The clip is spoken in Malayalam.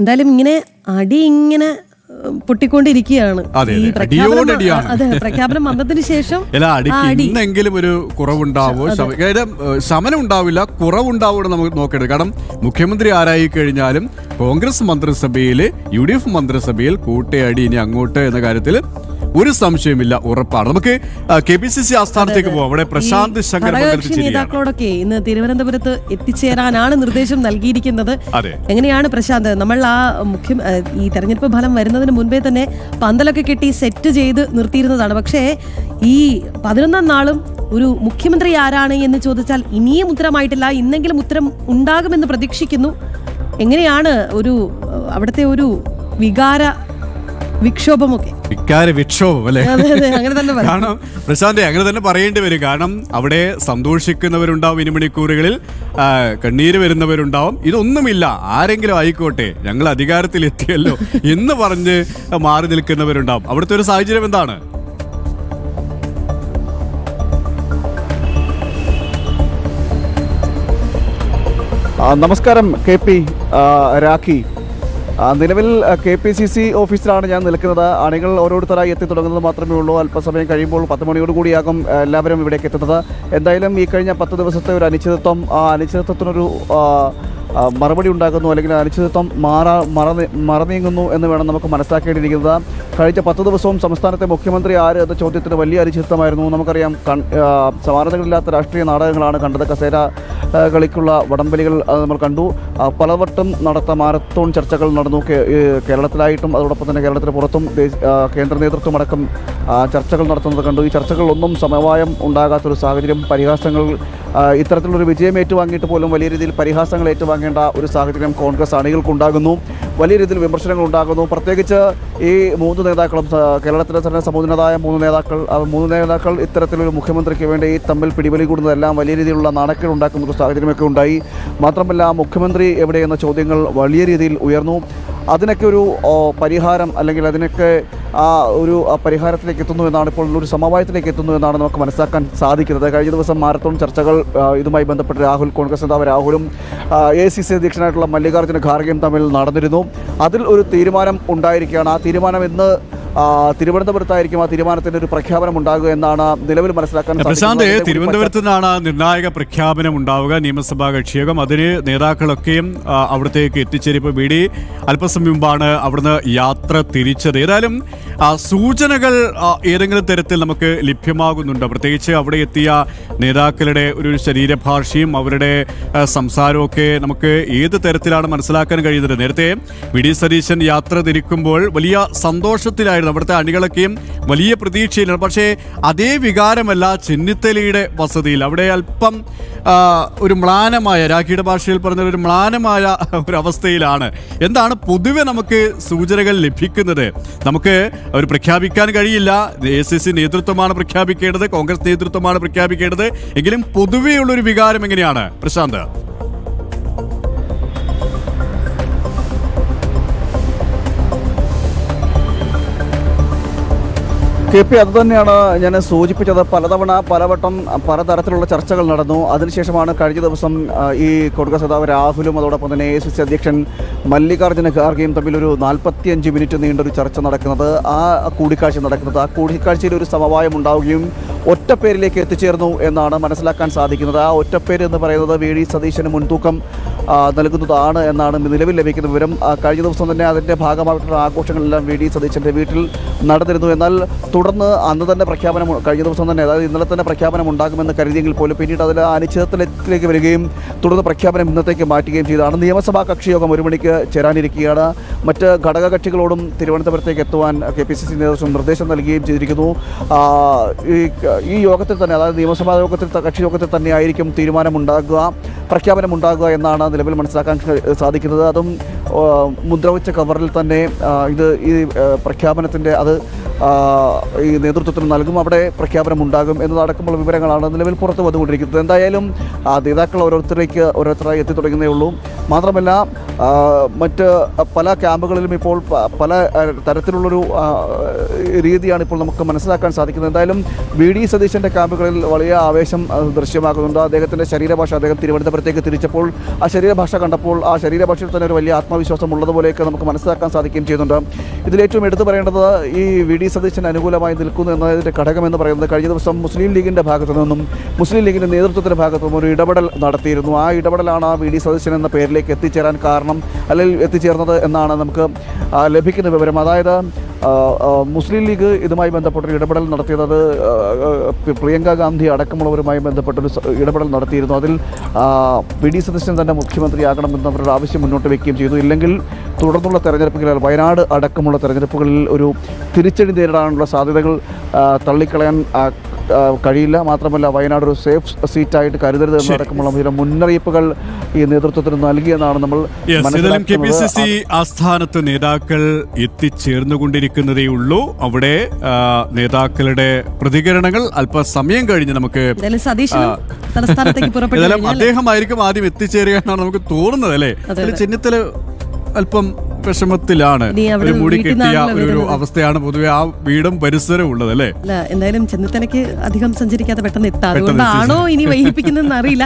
എന്തായാലും ഇങ്ങനെ ഇങ്ങനെ പൊട്ടിക്കൊണ്ടിരിക്കുകയാണ്. പ്രഖ്യാപനം വന്നതിന് ശേഷം എന്തെങ്കിലും ഒരു കുറവുണ്ടാവോ, ശമനം ഉണ്ടാവില്ല, കുറവുണ്ടാവോ നമുക്ക് നോക്കേണ്ടത്. കാരണം മുഖ്യമന്ത്രി ആരായി കഴിഞ്ഞാലും കോൺഗ്രസ് മന്ത്രിസഭയിൽ UDF മന്ത്രിസഭയിൽ കൂട്ടയടി ഇനി അങ്ങോട്ട് എന്ന കാര്യത്തിൽ ഒരു സംശയമില്ല, ഉറപ്പാണ്. നമുക്ക് KPCC ആസ്ഥാനത്തേക്ക് പോകാം. അവിടെ പ്രശാന്ത് ശങ്കർ നേതാക്കളോടൊക്കെ ഇന്ന് തിരുവനന്തപുരത്ത് എത്തിച്ചേരാനാണ് നിർദ്ദേശം നൽകിയിരിക്കുന്നത്. എങ്ങനെയാണ് പ്രശാന്ത്, നമ്മൾ ഈ തെരഞ്ഞെടുപ്പ് ഫലം വരുന്നതിന് മുൻപേ തന്നെ പന്തലൊക്കെ കെട്ടി സെറ്റ് ചെയ്ത് നിർത്തിയിരുന്നതാണ്. പക്ഷേ ഈ 11ാം നാളും ഒരു മുഖ്യമന്ത്രി ആരാണ് എന്ന് ചോദിച്ചാൽ ഇനിയും ഉത്തരമായിട്ടില്ല. ഇന്നെങ്കിലും ഉത്തരം ഉണ്ടാകുമെന്ന് പ്രതീക്ഷിക്കുന്നു. എങ്ങനെയാണ് അവിടുത്തെ ഒരു വിക്ഷോഭമൊക്കെ? വിക്ഷോഭം അല്ലേ? കാരണം പ്രശാന്തെ അങ്ങനെ തന്നെ പറയേണ്ടി വരും. കാരണം അവിടെ സന്തോഷിക്കുന്നവരുണ്ടാവും, ഇനിമണിക്കൂറുകളിൽ കണ്ണീര് വരുന്നവരുണ്ടാവും. ഇതൊന്നുമില്ല, ആരെങ്കിലും ആയിക്കോട്ടെ, ഞങ്ങൾ അധികാരത്തിലെത്തിയല്ലോ എന്ന് പറഞ്ഞ് മാറി നിൽക്കുന്നവരുണ്ടാവും. അവിടുത്തെ ഒരു സാഹചര്യം എന്താണ്? നമസ്കാരം KP രാഖി. നിലവിൽ KPCC ഓഫീസിലാണ് ഞാൻ നിൽക്കുന്നത്. അണികൾ ഓരോരുത്തരായി എത്തി തുടങ്ങുന്നത് മാത്രമേ ഉള്ളൂ. അല്പസമയം കഴിയുമ്പോൾ 10 മണിയോട് കൂടിയാകും എല്ലാവരും ഇവിടേക്ക് എത്തുന്നത്. എന്തായാലും ഈ കഴിഞ്ഞ 10 ദിവസത്തെ ഒരു അനിശ്ചിതത്വം, ആ അനിശ്ചിതത്വത്തിനൊരു മറുപടി ഉണ്ടാകുന്നു, അല്ലെങ്കിൽ അനിശ്ചിതത്വം മറനീങ്ങുന്നു എന്ന് വേണം നമുക്ക് മനസ്സിലാക്കേണ്ടിയിരിക്കുന്നത്. കഴിഞ്ഞ 10 ദിവസവും സംസ്ഥാനത്തെ മുഖ്യമന്ത്രി ആര് എന്ന ചോദ്യത്തിന് വലിയ അനിശ്ചിതത്വമായിരുന്നു. നമുക്കറിയാം, സമാനതകളില്ലാത്ത രാഷ്ട്രീയ നാടകങ്ങളാണ് കണ്ടത്. കസേര കളിക്കുള്ള വടംവലികൾ നമ്മൾ കണ്ടു. പലവട്ടം നടത്ത മാരത്തോൺ ചർച്ചകൾ നടന്നു, കേരളത്തിലായിട്ടും അതോടൊപ്പം തന്നെ കേരളത്തിന് പുറത്തും കേന്ദ്ര നേതൃത്വമടക്കം ചർച്ചകൾ നടത്തുന്നത് കണ്ടു. ഈ ചർച്ചകളിലൊന്നും സമവായം ഉണ്ടാകാത്തൊരു സാഹചര്യം, പരിഹാസങ്ങൾ, ഇത്തരത്തിലുള്ളൊരു വിജയം ഏറ്റുവാങ്ങിയിട്ട് പോലും വലിയ രീതിയിൽ പരിഹാസങ്ങൾ ഏറ്റുവാങ്ങേണ്ട ഒരു സാഹചര്യം കോൺഗ്രസ് അണികൾക്കുണ്ടാകുന്നു. വലിയ രീതിയിൽ വിമർശനങ്ങൾ ഉണ്ടാകുന്നു. പ്രത്യേകിച്ച് ഈ 3 നേതാക്കളും, കേരളത്തിലെ തന്നെ സമുന്നതരായ 3 നേതാക്കൾ ഇത്തരത്തിലൊരു മുഖ്യമന്ത്രിക്ക് വേണ്ടി തമ്മിൽ പിടിവലി കൂടുന്നതെല്ലാം വലിയ രീതിയിലുള്ള നാണക്കേട് ഉണ്ടാക്കുന്ന ഒരു സാഹചര്യമൊക്കെ ഉണ്ടായി. മാത്രമല്ല, മുഖ്യമന്ത്രി എവിടെയെന്ന ചോദ്യങ്ങൾ വലിയ രീതിയിൽ ഉയർന്നു. അതിനൊക്കെ ഒരു പരിഹാരം, അല്ലെങ്കിൽ അതിനൊക്കെ ഒരു പരിഹാരത്തിലേക്ക് എത്തുന്നു എന്നാണ്, ഇപ്പോൾ ഒരു സമവായത്തിലേക്ക് എത്തുന്നു എന്നാണ് നമുക്ക് മനസ്സിലാക്കാൻ സാധിക്കുന്നത്. കഴിഞ്ഞ ദിവസം മാരത്തോൺ ചർച്ചകൾ ഇതുമായി ബന്ധപ്പെട്ട് കോൺഗ്രസ് നേതാവ് രാഹുലും AICC അധ്യക്ഷനായിട്ടുള്ള മല്ലികാർജ്ജുന ഖാർഗെയും തമ്മിൽ നടന്നിരുന്നു. അതിൽ ഒരു തീരുമാനം ഉണ്ടായിരിക്കുകയാണ്. ആ തീരുമാനം ഇന്ന് തിരുവനന്തപുരത്തായിരിക്കും ആ തീരുമാനത്തിന്റെ ഒരു പ്രഖ്യാപനം ഉണ്ടാകുക എന്നാണ് നിലവിൽ മനസ്സിലാക്കാൻ സാധിക്കുന്നത്. തിരുവനന്തപുരത്ത് നിന്നാണ് നിർണായക പ്രഖ്യാപനം ഉണ്ടാവുക. നിയമസഭാ കക്ഷിയോഗം, അതിന് നേതാക്കളൊക്കെയും അവിടത്തേക്ക് എത്തിച്ചേരുമ്പോൾ BD അല്പസമയം മുമ്പാണ് അവിടുന്ന് യാത്ര തിരിച്ചത്. ഏതായാലും സൂചനകൾ ഏതെങ്കിലും തരത്തിൽ നമുക്ക് ലഭ്യമാകുന്നുണ്ട്. പ്രത്യേകിച്ച് അവിടെ എത്തിയ നേതാക്കളുടെ ഒരു ശരീരഭാഷയും അവരുടെ സംസാരമൊക്കെ നമുക്ക് ഏത് തരത്തിലാണ് മനസ്സിലാക്കാൻ കഴിയുന്നത്. നേരത്തെ VD സതീശൻ യാത്ര തിരിക്കുമ്പോൾ വലിയ സന്തോഷത്തിലായിരുന്നു, അവിടുത്തെ അണികളൊക്കെയും വലിയ പ്രതീക്ഷയിലാണ്. പക്ഷേ അതേ വികാരമല്ല ചെന്നിത്തലയുടെ വസതിയിൽ. അവിടെ അല്പം ഒരു മ്ലാനമായ, രാഖിയുടെ ഭാഷയിൽ പറഞ്ഞ ഒരു മ്ലാനമായ ഒരു അവസ്ഥയിലാണ്. എന്താണ് പൊതുവെ നമുക്ക് സൂചനകൾ ലഭിക്കുന്നത്? നമുക്ക് അവർ പ്രഖ്യാപിക്കാൻ കഴിയില്ല. AICC നേതൃത്വമാണ് പ്രഖ്യാപിക്കേണ്ടത്, കോൺഗ്രസ് നേതൃത്വമാണ് പ്രഖ്യാപിക്കേണ്ടത്. എങ്കിലും പൊതുവെയുള്ളൊരു വികാരം എങ്ങനെയാണ് പ്രശാന്ത്? KP, അതുതന്നെയാണ് ഞാൻ സൂചിപ്പിച്ചത്. പലവട്ടം പലതരത്തിലുള്ള ചർച്ചകൾ നടന്നു. അതിനുശേഷമാണ് കഴിഞ്ഞ ദിവസം ഈ കോൺഗ്രസ് നേതാവ് രാഹുലും അതോടൊപ്പം തന്നെ AICC അധ്യക്ഷൻ മല്ലികാർജ്ജുന ഖാർഗെയും തമ്മിൽ ഒരു 45 മിനിറ്റ് നീണ്ടൊരു ചർച്ച നടക്കുന്നത്, ആ കൂടിക്കാഴ്ചയിൽ ഒരു സമവായം ഉണ്ടാവുകയും ഒറ്റപ്പേരിലേക്ക് എത്തിച്ചേർന്നു എന്നാണ് മനസ്സിലാക്കാൻ സാധിക്കുന്നത്. ആ ഒറ്റപ്പേര് എന്ന് പറയുന്നത് VD സതീശന് മുൻതൂക്കം നൽകുന്നതാണ് എന്നാണ് നിലവിൽ ലഭിക്കുന്ന വിവരം. കഴിഞ്ഞ ദിവസം തന്നെ അതിൻ്റെ ഭാഗമായിട്ടുള്ള ആഘോഷങ്ങളെല്ലാം VD സതീശൻ്റെ വീട്ടിൽ നടന്നിരുന്നു. എന്നാൽ തുടർന്ന് അന്ന് തന്നെ പ്രഖ്യാപനം, കഴിഞ്ഞ ദിവസം തന്നെ, അതായത് ഇന്നലെ തന്നെ പ്രഖ്യാപനം ഉണ്ടാകുമെന്ന് കരുതിയെങ്കിൽ പോലും പിന്നീട് അതിൽ അനിശ്ചിതത്വത്തിലേക്ക് വരികയും തുടർന്ന് പ്രഖ്യാപനം ഇന്നത്തേക്ക് മാറ്റുകയും ചെയ്തതാണ്. നിയമസഭാ കക്ഷിയോഗം 1 മണിക്ക് ചേരാനിരിക്കുകയാണ്. മറ്റ് ഘടകകക്ഷികളോടും തിരുവനന്തപുരത്തേക്ക് എത്തുവാൻ KPCC നേതൃത്വം നിർദ്ദേശം നൽകുകയും ചെയ്തിരിക്കുന്നു. ഈ യോഗത്തിൽ തന്നെ, അതായത് നിയമസഭാ യോഗത്തിൽ, കക്ഷി യോഗത്തിൽ തന്നെ ആയിരിക്കും പ്രഖ്യാപനമുണ്ടാകുക എന്നാണ് നിലവിൽ മനസ്സിലാക്കാൻ സാധിക്കുന്നത്. അതും മുദ്രവെച്ച കവറിൽ തന്നെ ഈ പ്രഖ്യാപനത്തിൻ്റെ ഈ നേതൃത്വത്തിന് നൽകും. അവിടെ പ്രഖ്യാപനം ഉണ്ടാകും എന്നതടക്കമുള്ള വിവരങ്ങളാണ് നിലവിൽ പുറത്തു വന്നുകൊണ്ടിരിക്കുന്നത്. എന്തായാലും നേതാക്കൾ ഓരോരുത്തരായി എത്തി തുടങ്ങുന്നേ ഉള്ളൂ. മാത്രമല്ല, മറ്റ് പല ക്യാമ്പുകളിലും ഇപ്പോൾ പല തരത്തിലുള്ളൊരു രീതിയാണ് ഇപ്പോൾ നമുക്ക് മനസ്സിലാക്കാൻ സാധിക്കുന്നത്. എന്തായാലും VD സതീശൻ്റെ ക്യാമ്പുകളിൽ വലിയ ആവേശം ദൃശ്യമാകുന്നുണ്ട്. അദ്ദേഹത്തിൻ്റെ ശരീരഭാഷ, അദ്ദേഹം തിരുവനന്തപുരത്തേക്ക് തിരിച്ചപ്പോൾ ആ ശരീരഭാഷ കണ്ടപ്പോൾ ആ ശരീരഭാഷയിൽ തന്നെ ഒരു വലിയ ആത്മവിശ്വാസം ഉള്ളതുപോലെയൊക്കെ നമുക്ക് മനസ്സിലാക്കാൻ സാധിക്കുകയും ചെയ്യുന്നുണ്ട്. ഇതിലേറ്റവും എടുത്തു പറയേണ്ടത് ഈ VD സതീശന് അനുകൂലമായി നിൽക്കുന്നു എന്നതിൻ്റെ ഘടകമെന്ന് പറയുന്നത് കഴിഞ്ഞ ദിവസം മുസ്ലിം ലീഗിൻ്റെ ഭാഗത്തു നിന്നും മുസ്ലിം ലീഗിൻ്റെ നേതൃത്വത്തിൻ്റെ ഭാഗത്തു നിന്നും ഒരു ഇടപെടൽ നടത്തിയിരുന്നു. ആ ഇടപെടലാണ് ആ VD സതീശൻ എന്ന പേരിലേക്ക് എത്തിച്ചേരാൻ കാരണം, അല്ലെങ്കിൽ എത്തിച്ചേർന്നത് എന്നാണ് നമുക്ക് ലഭിക്കുന്ന വിവരം. അതായത് മുസ്ലിം ലീഗ് ഇതുമായി ബന്ധപ്പെട്ടൊരു ഇടപെടൽ നടത്തിയത്, അത് പ്രിയങ്ക ഗാന്ധി അടക്കമുള്ളവരുമായി ബന്ധപ്പെട്ടൊരു ഇടപെടൽ നടത്തിയിരുന്നു. അതിൽ VD സതീശൻ തന്നെ മുഖ്യമന്ത്രിയാകണമെന്ന് അവരുടെ ആവശ്യം മുന്നോട്ട് വയ്ക്കുകയും ചെയ്തു. ഇല്ലെങ്കിൽ തുടർന്നുള്ള തെരഞ്ഞെടുപ്പുകളിൽ വയനാട് അടക്കമുള്ള തെരഞ്ഞെടുപ്പുകളിൽ ഒരു തിരിച്ചടി നേരിടാനുള്ള സാധ്യതകൾ തള്ളിക്കളയാൻ കഴിയില്ല. മാത്രമല്ല വയനാട് ഒരു സേഫ് സീറ്റായിട്ട് കരുതരുത് എന്നടക്കമുള്ള ചില മുന്നറിയിപ്പുകൾ ഈ നേതൃത്വത്തിന് നൽകിയെന്നാണ് നമ്മൾ മനസ്സിലാക്കുന്നത്. KPCC ആസ്ഥാനത്ത് നേതാക്കൾ എത്തിച്ചേർന്നുകൊണ്ടിരിക്കുന്നതേ ഉള്ളൂ. അവിടെ നേതാക്കളുടെ പ്രതികരണങ്ങൾ അല്പസമയം കഴിഞ്ഞ് നമുക്ക് അദ്ദേഹമായിരിക്കും ആദ്യം എത്തിച്ചേരുക എന്നാണ് നമുക്ക് തോന്നുന്നത്, അല്ലേ? ചെന്നിത്തല അല്പം വിഷമത്തിലാണ്, ഒരു മൂടി കെട്ടിയ ഒരു അവസ്ഥയാണ് പൊതുവെ ആ വീടും പരിസരവും ഉള്ളത്, അല്ലേ? എന്തായാലും ചെന്നിത്തലയ്ക്ക് അധികം സഞ്ചരിക്കാതെ പെട്ടെന്ന് എത്താം. അതുകൊണ്ടാണോ ഇനി വൈകിപ്പിക്കുന്നതെന്ന് അറിയില്ല.